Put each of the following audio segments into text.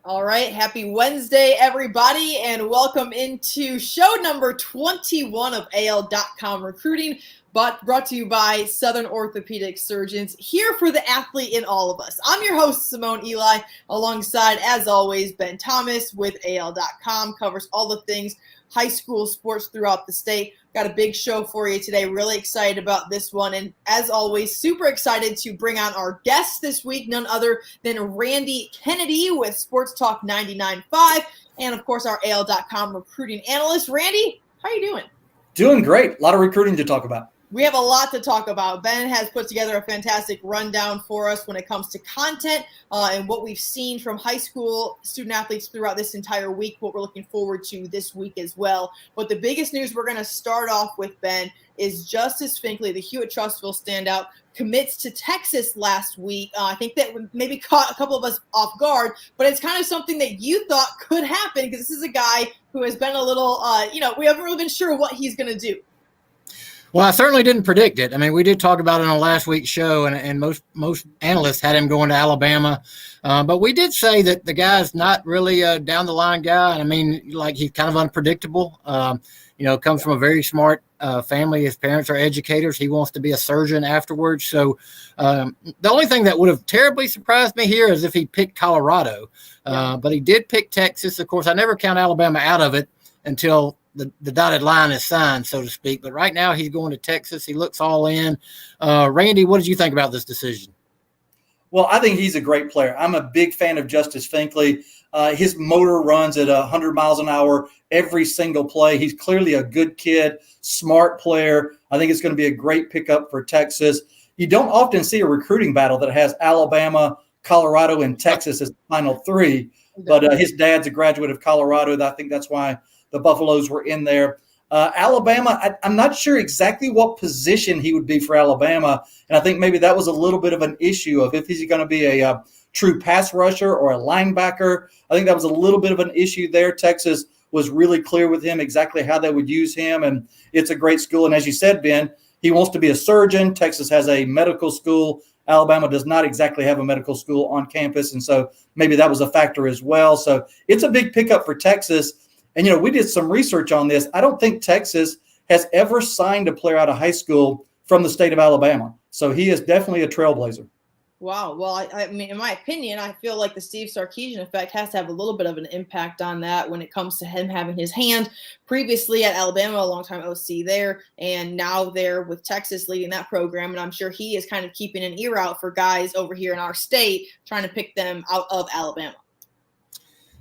All right. Happy Wednesday, everybody, and welcome into show number 21 of AL.com recruiting, but brought to you by Southern Orthopedic Surgeons, here for the athlete in all of us. I'm your host, Simone Eli, alongside, as always, Ben Thomas with AL.com, covers all the things high school sports throughout the state. Got a big show for you today. Really excited about this one. And as always, super excited to bring on our guest this week, none other than Randy Kennedy with Sports Talk 99.5. And of course, our AL.com recruiting analyst. Randy, how are you doing? Doing great. A lot of recruiting to talk about. We have a lot to talk about. Ben has put together a fantastic rundown for us when it comes to content and what we've seen from high school student athletes throughout this entire week, what we're looking forward to this week as well. But the biggest news we're going to start off with, Ben, is Justice Finkley, the Hewitt-Trussville standout, commits to Texas last week. I think that maybe caught a couple of us off guard, but it's kind of something that you thought could happen because this is a guy who has been a little, we haven't really been sure what he's going to do. Well, I certainly didn't predict it. I mean, we did talk about it on last week's show, and most analysts had him going to Alabama. But we did say that the guy's not really a down-the-line guy. I mean, like, he's kind of unpredictable. Comes from a very smart family. His parents are educators. He wants to be a surgeon afterwards. So the only thing that would have terribly surprised me here is if he picked Colorado. But he did pick Texas. Of course, I never count Alabama out of it until the dotted line is signed, so to speak. But right now he's going to Texas. He looks all in. Randy, what did you think about this decision? Well, I think he's a great player. I'm a big fan of Justice Finkley. His motor runs at 100 miles an hour every single play. He's clearly a good kid, smart player. I think it's going to be a great pickup for Texas. You don't often see a recruiting battle that has Alabama, Colorado, and Texas as the final three. But his dad's a graduate of Colorado. I think that's why the Buffaloes were in there. Alabama, I'm not sure exactly what position he would be for Alabama, and I think maybe that was a little bit of an issue of if he's going to be a true pass rusher or a linebacker. I think that was a little bit of an issue there. Texas was really clear with him exactly how they would use him, and it's a great school. And as you said, Ben, he wants to be a surgeon. Texas has a medical school. Alabama does not exactly have a medical school on campus, and so maybe that was a factor as well. So it's a big pickup for Texas. And, we did some research on this. I don't think Texas has ever signed a player out of high school from the state of Alabama. So he is definitely a trailblazer. Wow. Well, I mean, in my opinion, I feel like the Steve Sarkisian effect has to have a little bit of an impact on that when it comes to him having his hand previously at Alabama, a long time OC there, and now there with Texas leading that program. And I'm sure he is kind of keeping an ear out for guys over here in our state, trying to pick them out of Alabama.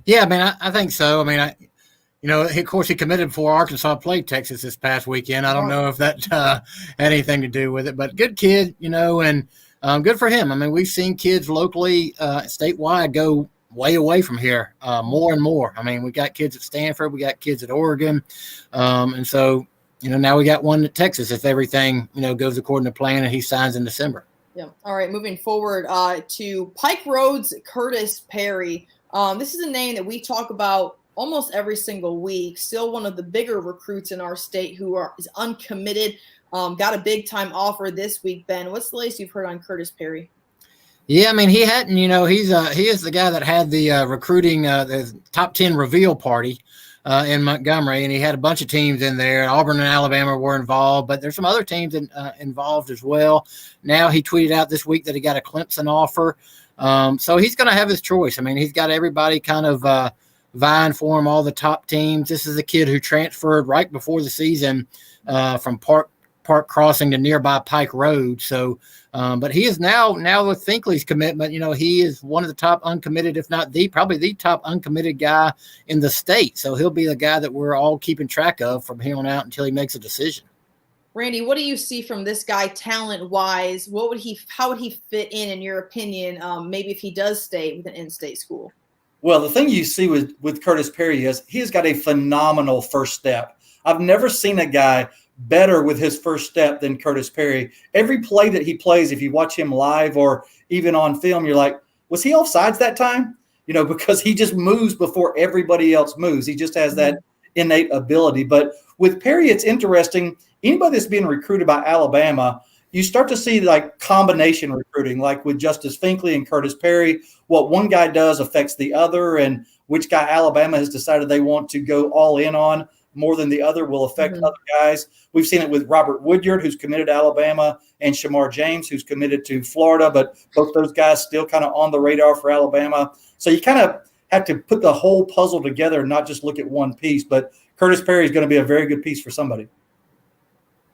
Yeah, I mean, I think so. I mean, of course, he committed before Arkansas played Texas this past weekend. I don't know if that had anything to do with it, but good kid, and good for him. I mean, we've seen kids locally, statewide, go way away from here more and more. I mean, we got kids at Stanford, we got kids at Oregon, and so now we got one at Texas if everything goes according to plan and he signs in December. Yeah. All right. Moving forward to Pike Road's Khurtiss Perry. This is a name that we talk about almost every single week. Still one of the bigger recruits in our state who is uncommitted. Got a big time offer this week. Ben, what's the latest you've heard on Khurtiss Perry? Yeah, I mean, he hadn't. He is the guy that had the recruiting the top 10 reveal party in Montgomery, and he had a bunch of teams in there. Auburn and Alabama were involved, but there's some other teams involved as well. Now he tweeted out this week that he got a Clemson offer, so he's going to have his choice. I mean, he's got everybody kind of vying for him, all the top teams. This is a kid who transferred right before the season from Park Crossing to nearby Pike Road. So, but he is now with Finkley's commitment, he is one of the top uncommitted, if not probably the top uncommitted guy in the state. So he'll be the guy that we're all keeping track of from here on out until he makes a decision. Randy, what do you see from this guy talent-wise? How would he fit in your opinion, maybe if he does stay with an in-state school? Well, the thing you see with Khurtiss Perry is he's got a phenomenal first step. I've never seen a guy better with his first step than Khurtiss Perry. Every play that he plays, if you watch him live or even on film, you're like, was he offsides that time? Because he just moves before everybody else moves. He just has that innate ability. But with Perry, it's interesting. Anybody that's being recruited by Alabama, you start to see like combination recruiting, like with Justice Finkley and Khurtiss Perry. What one guy does affects the other, and which guy Alabama has decided they want to go all in on more than the other will affect other guys. We've seen it with Robert Woodyard, who's committed to Alabama, and Shamar James, who's committed to Florida, but both those guys still kind of on the radar for Alabama. So you kind of have to put the whole puzzle together and not just look at one piece. But Khurtiss Perry is going to be a very good piece for somebody.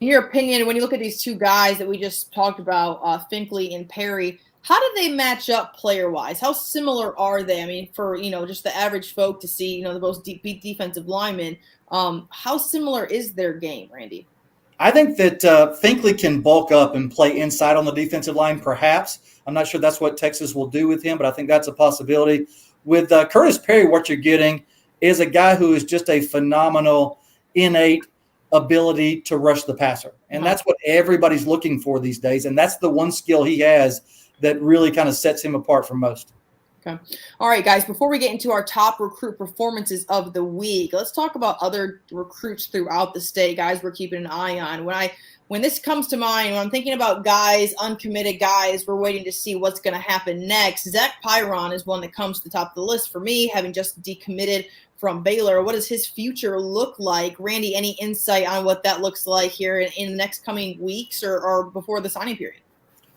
In your opinion, when you look at these two guys that we just talked about, Finkley and Perry, how do they match up player-wise? How similar are they? I mean, for, just the average folk to see, the most deep defensive linemen, how similar is their game, Randy? I think that Finkley can bulk up and play inside on the defensive line, perhaps. I'm not sure that's what Texas will do with him, but I think that's a possibility. With Khurtiss Perry, what you're getting is a guy who is just a phenomenal, innate ability to rush the passer. And that's what everybody's looking for these days. And that's the one skill he has that really kind of sets him apart from most. Okay. All right, guys, before we get into our top recruit performances of the week, let's talk about other recruits throughout the state, guys, we're keeping an eye on. When this comes to mind, when I'm thinking about guys, uncommitted guys, we're waiting to see what's going to happen next. Zach Pyron is one that comes to the top of the list for me, having just decommitted from Baylor. What does his future look like? Randy, any insight on what that looks like here in the next coming weeks or before the signing period?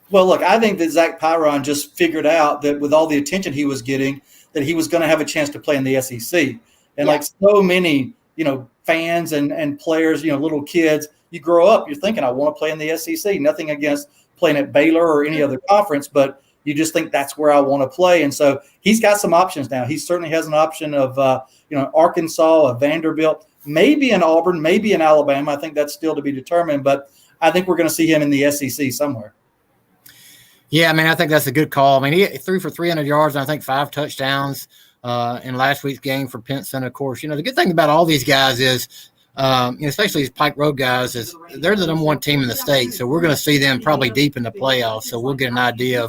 Well, look, I think that Zach Pyron just figured out that with all the attention he was getting, that he was going to have a chance to play in the SEC. And like so many, fans and players, little kids, you grow up, you're thinking, I want to play in the SEC. Nothing against playing at Baylor or any other conference, but you just think that's where I want to play. And so he's got some options now. He certainly has an option of, Arkansas, a Vanderbilt, maybe in Auburn, maybe in Alabama. I think that's still to be determined, but I think we're going to see him in the SEC somewhere. Yeah, I mean, I think that's a good call. I mean, he threw for 300 yards and I think 5 touchdowns in last week's game for Pinson. Of course, the good thing about all these guys is, especially these Pike Road guys, is they're the number one team in the state. So we're going to see them probably deep in the playoffs. So we'll get an idea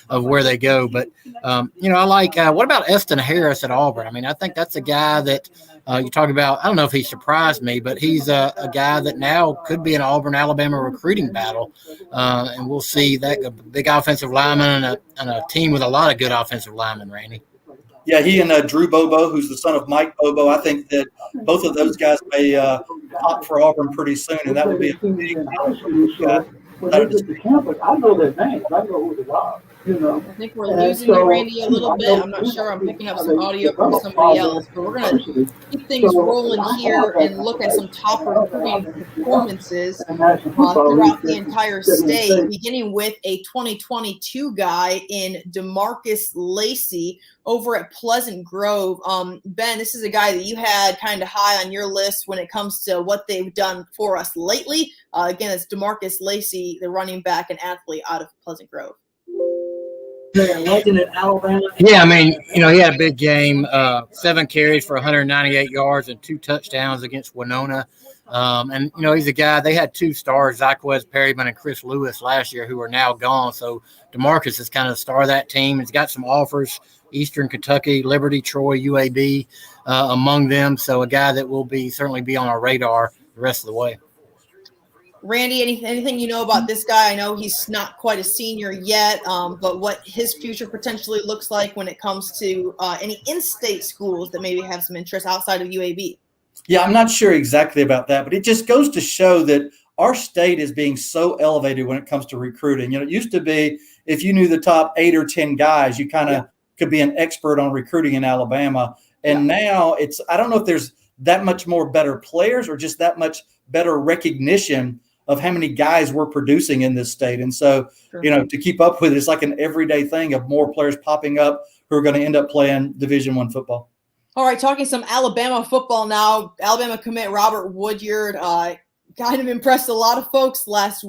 of where they go. But, I like what about Eston Harris at Auburn? I mean, I think that's a guy that you talk about. I don't know if he surprised me, but he's a guy that now could be an Auburn-Alabama recruiting battle. And we'll see that a big offensive lineman and a team with a lot of good offensive linemen, Randy. Yeah, he and Drew Bobo, who's the son of Mike Bobo, I think that both of those guys may pop for Auburn pretty soon, and that would be a big I know their names. I know who they are. I think we're losing you, Randy, a little bit. I'm not sure. I'm picking up some audio from somebody else, but we're going to keep things rolling here and look at some top recruiting performances throughout the entire state, beginning with a 2022 guy in DeMarcus Lacey over at Pleasant Grove. Ben, this is a guy that you had kind of high on your list when it comes to what they've done for us lately. Again, it's DeMarcus Lacey, the running back and athlete out of Pleasant Grove. Yeah, I mean, he had a big game, 7 carries for 198 yards and 2 touchdowns against Winona. And he's a guy, they had 2 stars, Zyquez Perryman and Chris Lewis last year, who are now gone. So DeMarcus is kind of the star of that team. He's got some offers, Eastern Kentucky, Liberty, Troy, UAB among them. So a guy that will certainly be on our radar the rest of the way. Randy, anything you know about this guy? I know he's not quite a senior yet, but what his future potentially looks like when it comes to any in-state schools that maybe have some interest outside of UAB? Yeah, I'm not sure exactly about that, but it just goes to show that our state is being so elevated when it comes to recruiting. It used to be if you knew the top 8 or 10 guys, you kind of could be an expert on recruiting in Alabama. And now I don't know if there's that much more better players or just that much better recognition of how many guys we're producing in this state. And so, to keep up with it, it's like an everyday thing of more players popping up who are going to end up playing Division I football. All right, talking some Alabama football now. Alabama commit Robert Woodyard kind of impressed a lot of folks last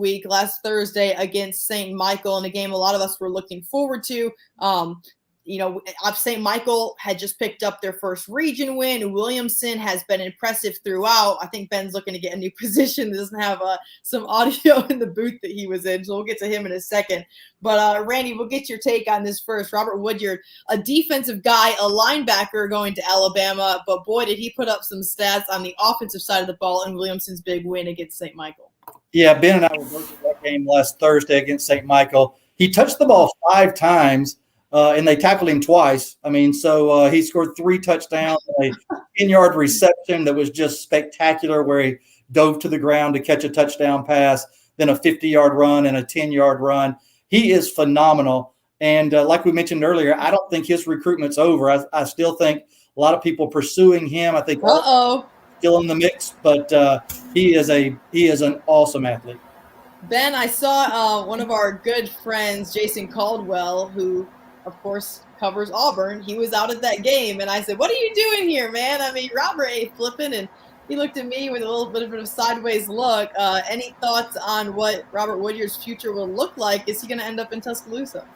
Thursday against St. Michael in a game a lot of us were looking forward to. St. Michael had just picked up their first region win. Williamson has been impressive throughout. I think Ben's looking to get a new position. Doesn't have some audio in the booth that he was in, so we'll get to him in a second. But Randy, we'll get your take on this first. Robert Woodyard, a defensive guy, a linebacker going to Alabama, but boy, did he put up some stats on the offensive side of the ball in Williamson's big win against St. Michael. Yeah, Ben and I were both game last Thursday against St. Michael. He touched the ball 5 times, and they tackled him twice. I mean, so he scored 3 touchdowns, a 10-yard reception that was just spectacular where he dove to the ground to catch a touchdown pass, then a 50-yard run and a 10-yard run. He is phenomenal. And like we mentioned earlier, I don't think his recruitment's over. I still think a lot of people pursuing him. I think still in the mix, but he is an awesome athlete. Ben, I saw one of our good friends, Jason Caldwell, who, of course, covers Auburn. He was out at that game, and I said, "What are you doing here, man?" I mean, Robert ain't flipping, and he looked at me with a little bit of a sideways look. Any thoughts on what Robert Woodyard's future will look like? Is he going to end up in Tuscaloosa?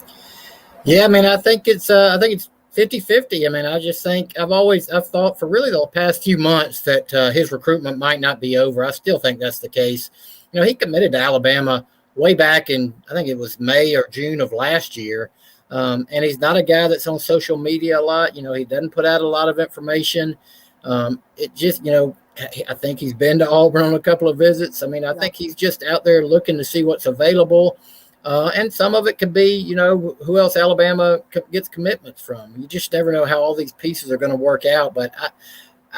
Yeah, I mean, I think it's 50-50. I mean, I just think I've thought for really the past few months that his recruitment might not be over. I still think that's the case. You know, he committed to Alabama way back in, I think it was May or June of last year. And he's not a guy that's on social media a lot. You know, he doesn't put out a lot of information. It just, you know, I think he's been to Auburn on a couple of visits. I mean, I think he's just out there looking to see what's available. And some of it could be, you know, who else Alabama gets commitments from. You just never know how all these pieces are going to work out. But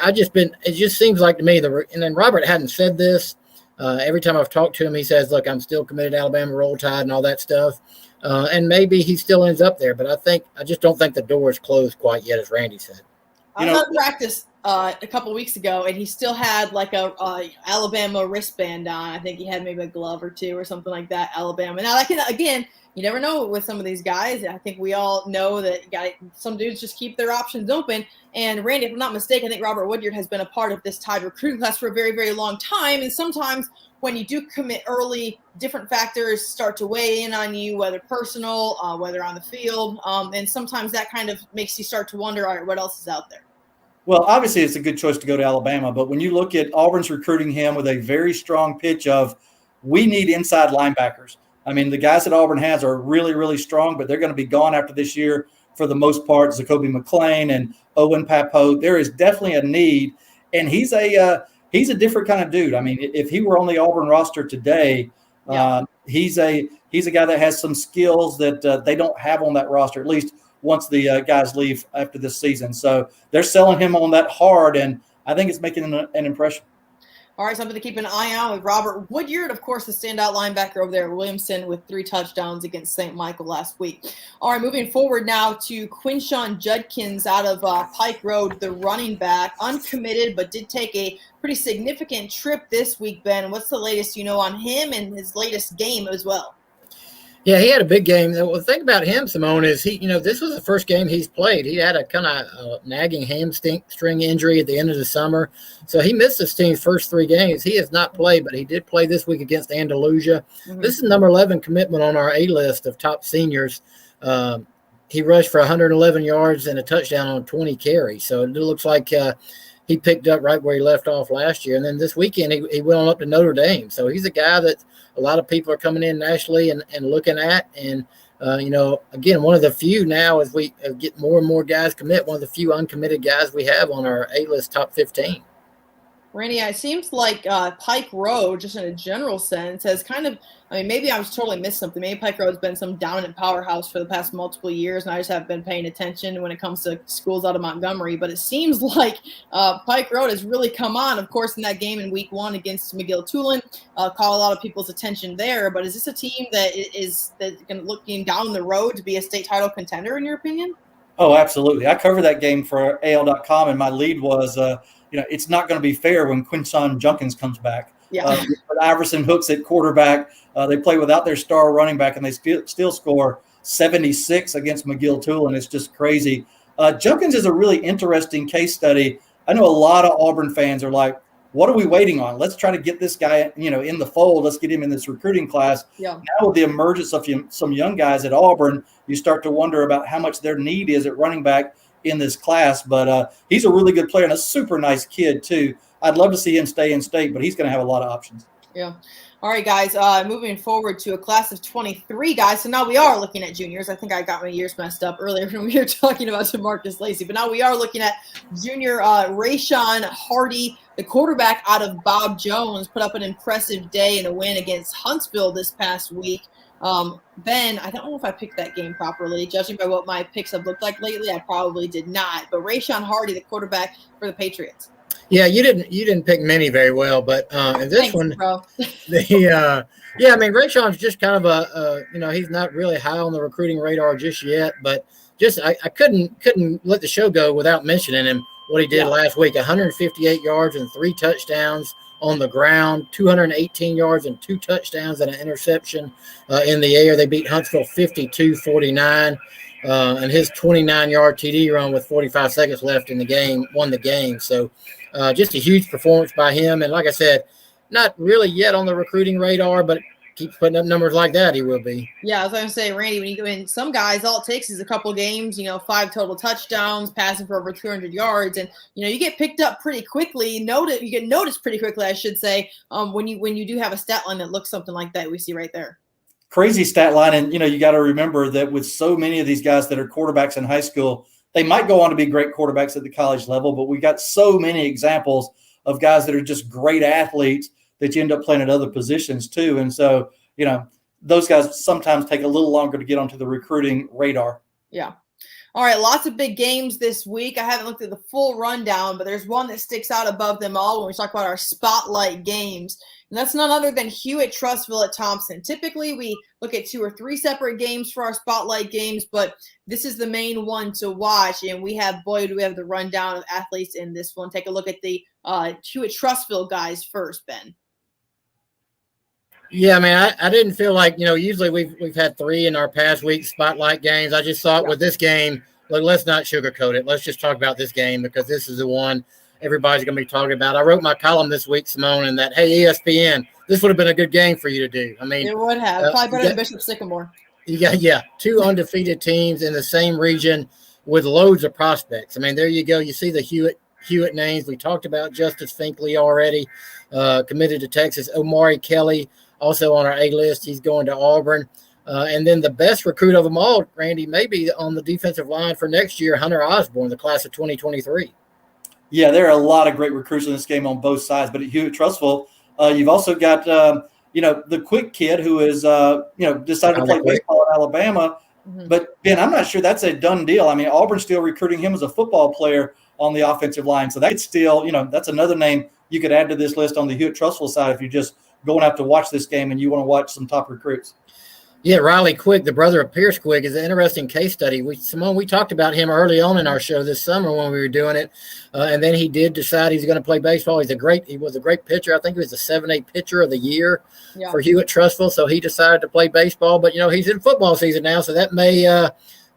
it just seems like to me, and then Robert hadn't said this. Every time I've talked to him, he says, "Look, I'm still committed to Alabama, Roll Tide," and all that stuff. And maybe he still ends up there, but I just don't think the door is closed quite yet, as Randy said. I was at practice a couple weeks ago, and he still had like a Alabama wristband on. I think he had maybe a glove or two or something like that. Alabama. Now, again, you never know with some of these guys. I think we all know that some dudes just keep their options open. And Randy, if I'm not mistaken, I think Robert Woodyard has been a part of this Tide recruiting class for a very, very long time. And sometimes when you do commit early, different factors start to weigh in on you, whether personal, whether on the field. And sometimes that kind of makes you start to wonder, all right, what else is out there? Well, obviously it's a good choice to go to Alabama, but when you look at Auburn's recruiting him with a very strong pitch of, we need inside linebackers. I mean, the guys that Auburn has are really, really strong, but they're going to be gone after this year for the most part. Zacoby McClain and Owen Papo. There is definitely a need, and he's a different kind of dude. I mean, if he were on the Auburn roster today, he's a guy that has some skills that they don't have on that roster, at least once the guys leave after this season. So they're selling him on that hard, and I think it's making an impression. All right, something to keep an eye on with Robert Woodyard, of course, the standout linebacker over there at Williamson with 3 touchdowns against St. Michael last week. All right, moving forward now to Quinshon Judkins out of Pike Road, the running back, uncommitted, but did take a pretty significant trip this week, Ben. What's the latest you know on him and his latest game as well? Yeah, he had a big game. The thing about him, Simone, is this was the first game he's played. He had a kind of nagging hamstring injury at the end of the summer. So he missed his team's first 3 games. He has not played, but he did play this week against Andalusia. Mm-hmm. This is number 11 commitment on our A-list of top seniors. He rushed for 111 yards and a touchdown on 20 carries. So it looks like he picked up right where he left off last year. And then this weekend he went on up to Notre Dame. So he's a guy that a lot of people are coming in nationally and looking at. And, again, one of the few now as we get more and more guys commit, one of the few uncommitted guys we have on our A-list top 15. Randy, it seems like Pike Road, just in a general sense, has kind of, maybe I was totally missed something. Maybe Pike Road has been some dominant powerhouse for the past multiple years, and I just haven't been paying attention when it comes to schools out of Montgomery. But it seems like Pike Road has really come on, of course, in that game in week 1 against McGill-Tulane. Caught a lot of people's attention there. But is this a team that is looking down the road to be a state title contender, in your opinion? Oh, absolutely. I covered that game for AL.com, and my lead was it's not going to be fair when Quinshon Judkins comes back. Yeah. Iverson hooks at quarterback. They play without their star running back, and they still score 76 against McGill-Tulane. It's just crazy. Judkins is a really interesting case study. I know a lot of Auburn fans are like, what are we waiting on? Let's try to get this guy, in the fold. Let's get him in this recruiting class. Yeah. Now with the emergence of some young guys at Auburn, you start to wonder about how much their need is at running back in this class. But he's a really good player and a super nice kid too. I'd love to see him stay in state, but he's going to have a lot of options. Yeah. All right, guys, moving forward to a class of 23 guys. So now we are looking at juniors. I think I got my years messed up earlier when we were talking about DeMarcus Lacey. But now we are looking at junior Rayshawn Hardy, the quarterback out of Bob Jones, put up an impressive day in a win against Huntsville this past week. Ben, I don't know if I picked that game properly. Judging by what my picks have looked like lately, I probably did not. But Rayshawn Hardy, the quarterback for the Patriots. Yeah, you didn't pick many very well, but in this Thanks, one, bro. I mean, Rayshawn's just kind of he's not really high on the recruiting radar just yet, but I couldn't let the show go without mentioning him, what he did last week. 158 yards and 3 touchdowns on the ground, 218 yards and 2 touchdowns and an interception in the air. They beat Huntsville 52-49. And his 29-yard TD run with 45 seconds left in the game won the game. So just a huge performance by him. And like I said, not really yet on the recruiting radar, but keeps putting up numbers like that, he will be. Yeah, I was going to say, Randy, when you go in, some guys, all it takes is a couple games, 5 total touchdowns, passing for over 200 yards. And, you get picked up pretty quickly. You get noticed pretty quickly, I should say, when you do have a stat line that looks something like that we see right there. Crazy stat line. And, you got to remember that with so many of these guys that are quarterbacks in high school, they might go on to be great quarterbacks at the college level, but we got so many examples of guys that are just great athletes that you end up playing at other positions too. And so, those guys sometimes take a little longer to get onto the recruiting radar. Yeah. All right, lots of big games this week. I haven't looked at the full rundown, but there's one that sticks out above them all when we talk about our spotlight games. And that's none other than Hewitt-Trussville at Thompson. Typically, we look at 2 or 3 separate games for our spotlight games, but this is the main one to watch. And we have the rundown of athletes in this one. Take a look at the Hewitt-Trussville guys first, Ben. Yeah, I mean, I didn't feel like, usually we've had 3 in our past week spotlight games. I just thought with this game, let's not sugarcoat it. Let's just talk about this game because this is the one everybody's going to be talking about. I wrote my column this week, Simone, and that, hey, ESPN, this would have been a good game for you to do. I mean, it would have. Probably better than Bishop Sycamore. You got 2 undefeated teams in the same region with loads of prospects. I mean, there you go. You see the Hewitt names. We talked about Justice Finkley already, committed to Texas. Omari Kelly, also on our A list. He's going to Auburn. And then the best recruit of them all, Randy, maybe on the defensive line for next year, Hunter Osborne, the class of 2023. Yeah, there are a lot of great recruits in this game on both sides. But at Hewitt-Trussville, you've also got, the quick kid who is, decided to play baseball in Alabama. Mm-hmm. But, Ben, I'm not sure that's a done deal. I mean, Auburn's still recruiting him as a football player on the offensive line. So that's still, that's another name you could add to this list on the Hewitt-Trussville side if you're just going out to watch this game and you want to watch some top recruits. Yeah, Riley Quick, the brother of Pierce Quick, is an interesting case study. We talked about him early on in our show this summer when we were doing it, and then he did decide he's going to play baseball. He was a great pitcher. I think he was the 7A pitcher of the year for Hewitt-Trussville, so he decided to play baseball. But, he's in football season now, so that may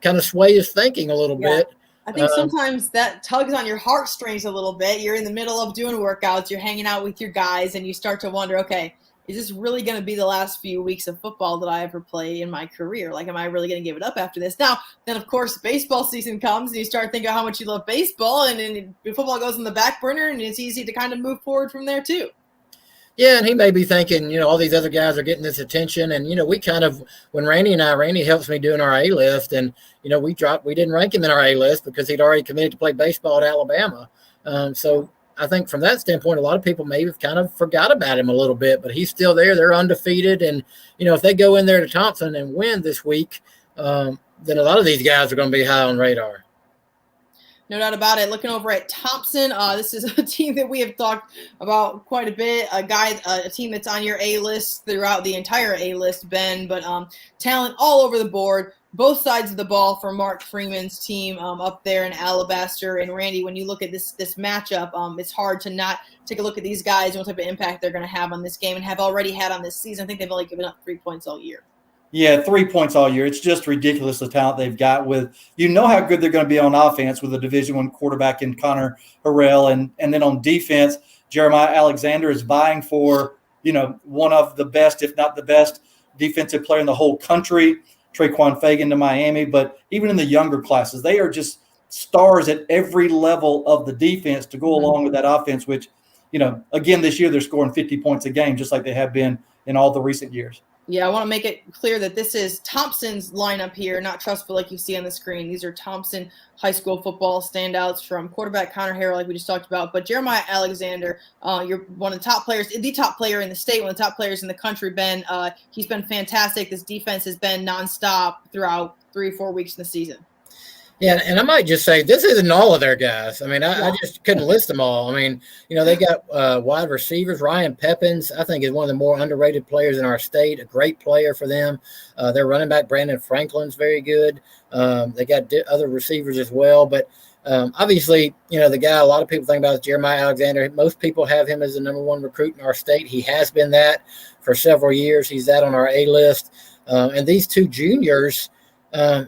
kind of sway his thinking a little bit. I think sometimes that tugs on your heartstrings a little bit. You're in the middle of doing workouts, you're hanging out with your guys, and you start to wonder, okay, is this really going to be the last few weeks of football that I ever play in my career? Like, am I really going to give it up after this? Now, then, of course, baseball season comes, and you start thinking how much you love baseball, and then football goes in the back burner, and it's easy to kind of move forward from there, too. Yeah, and he may be thinking, all these other guys are getting this attention, and, we kind of, when Randy helps me doing our A-list, and, we didn't rank him in our A-list because he'd already committed to play baseball at Alabama. So I think from that standpoint, a lot of people maybe have kind of forgot about him a little bit, but he's still there. They're undefeated. And, if they go in there to Thompson and win this week, then a lot of these guys are going to be high on radar. No doubt about it. Looking over at Thompson, this is a team that we have talked about quite a bit. A team that's on your A list throughout the entire A list, Ben, but talent all over the board. Both sides of the ball for Mark Freeman's team up there in Alabaster. And Randy, when you look at this matchup, it's hard to not take a look at these guys and what type of impact they're going to have on this game and have already had on this season. I think they've only given up 3 points all year. Yeah, 3 points all year. It's just ridiculous the talent they've got with, how good they're going to be on offense with a Division I quarterback in Connor Harrell. And then on defense, Jeremiah Alexander is vying for, one of the best, if not the best, defensive player in the whole country. Traquan Fagan to Miami, but even in the younger classes, they are just stars at every level of the defense to go along with that offense, which, again, this year they're scoring 50 points a game, just like they have been in all the recent years. Yeah, I want to make it clear that this is Thompson's lineup here, not Trussville like you see on the screen. These are Thompson high school football standouts from quarterback Connor Harrell, like we just talked about. But Jeremiah Alexander, you're one of the top players, the top player in the state, one of the top players in the country, Ben. He's been fantastic. This defense has been nonstop throughout 3 or 4 weeks in the season. Yeah, and I might just say this isn't all of their guys. I mean, I just couldn't list them all. I mean, they got wide receivers. Ryan Pepins, I think, is one of the more underrated players in our state, a great player for them. Their running back, Brandon Franklin's very good. They got other receivers as well. But obviously, the guy a lot of people think about is Jeremiah Alexander. Most people have him as the number 1 recruit in our state. He has been that for several years. He's that on our A list. And these 2 juniors –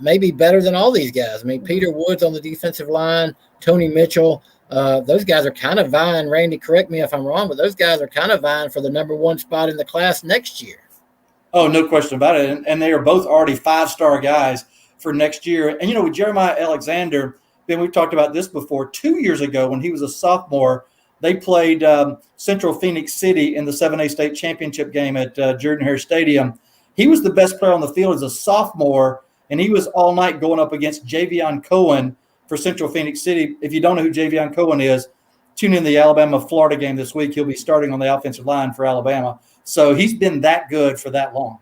maybe better than all these guys. I mean, Peter Woods on the defensive line, Tony Mitchell, those guys are kind of vying. Randy, correct me if I'm wrong, but those guys are kind of vying for the number 1 spot in the class next year. Oh, no question about it. And they are both already 5-star guys for next year. And, with Jeremiah Alexander, Ben, we've talked about this before. 2 years ago when he was a sophomore, they played Central Phoenix City in the 7A state championship game at Jordan-Hare Stadium. He was the best player on the field as a sophomore, and he was all night going up against Javion Cohen for Central Phoenix City. If you don't know who Javion Cohen is, tune in the Alabama-Florida game this week. He'll be starting on the offensive line for Alabama. So he's been that good for that long.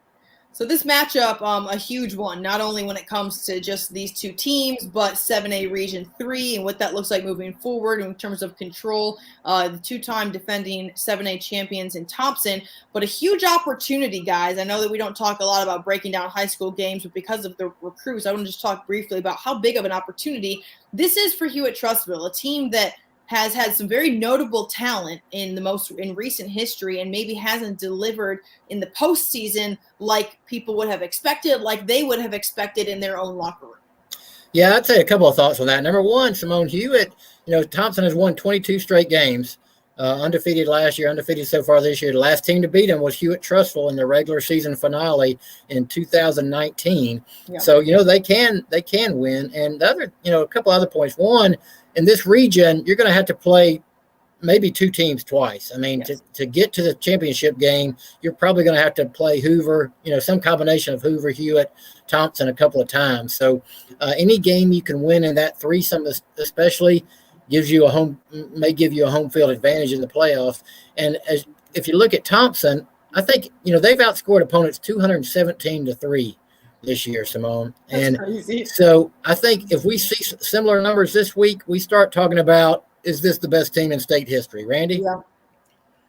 So this matchup, a huge one, not only when it comes to just these 2 teams, but 7A Region 3 and what that looks like moving forward in terms of control, the 2-time defending 7A champions in Thompson, but a huge opportunity, guys. I know that we don't talk a lot about breaking down high school games, but because of the recruits, I want to just talk briefly about how big of an opportunity this is for Hewitt-Trussville, a team that has had some very notable talent in recent history and maybe hasn't delivered in the postseason like people would have expected, like they would have expected in their own locker room. Yeah, I'd say a couple of thoughts on that. Number 1, Simone Hewitt, Thompson has won 22 straight games, undefeated last year, undefeated so far this year. The last team to beat him was Hewitt-Trussville in the regular season finale in 2019. Yeah. So, they can win. And the other, a couple other points. One, in this region, you're going to have to play maybe 2 teams twice. I mean, yes. to get to the championship game, you're probably going to have to play Hoover, some combination of Hoover, Hewitt, Thompson a couple of times. So any game you can win in that threesome especially may give you a home field advantage in the playoffs. And if you look at Thompson, I think, they've outscored opponents 217-3. This year, Simone. That's crazy. So I think if we see similar numbers this week, we start talking about, is this the best team in state history? Randy?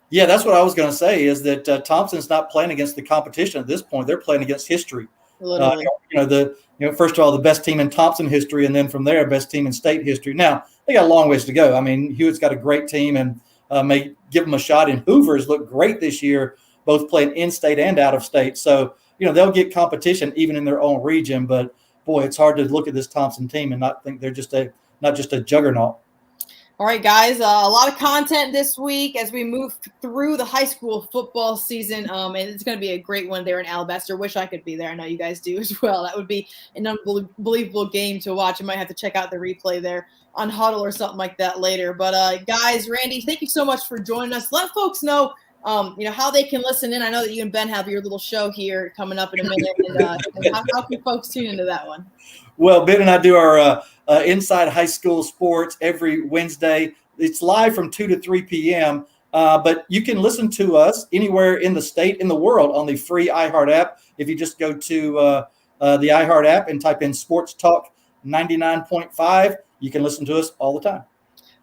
Yeah, that's what I was going to say is that Thompson's not playing against the competition at this point. They're playing against history. Literally. First of all, the best team in Thompson history, and then from there, best team in state history. Now, they got a long ways to go. I mean, Hewitt's got a great team and may give them a shot. And Hoover's looked great this year, both playing in-state and out-of-state. So, they'll get competition even in their own region, but boy, it's hard to look at this Thompson team and not think they're not just a juggernaut. All right, guys, a lot of content this week as we move through the high school football season, and it's going to be a great one there in Alabaster. Wish I could be there. I know you guys do as well. That would be an unbelievable game to watch. I might have to check out the replay there on Huddle or something like that later. But, guys, Randy, thank you so much for joining us. Let folks know how they can listen in. I know that you and Ben have your little show here coming up in a minute. And how can folks tune into that one? Well, Ben and I do our Inside High School Sports every Wednesday. It's live from 2 to 3 p.m., but you can listen to us anywhere in the state, in the world, on the free iHeart app. If you just go to the iHeart app and type in Sports Talk 99.5, you can listen to us all the time.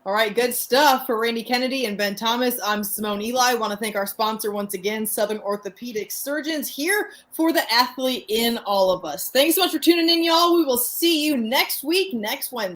All right, good stuff. For Randy Kennedy and Ben Thomas, I'm Simone Eli. I want to thank our sponsor once again, Southern Orthopedic Surgeons, here for the athlete in all of us. Thanks so much for tuning in, y'all. We will see you next week, next Wednesday.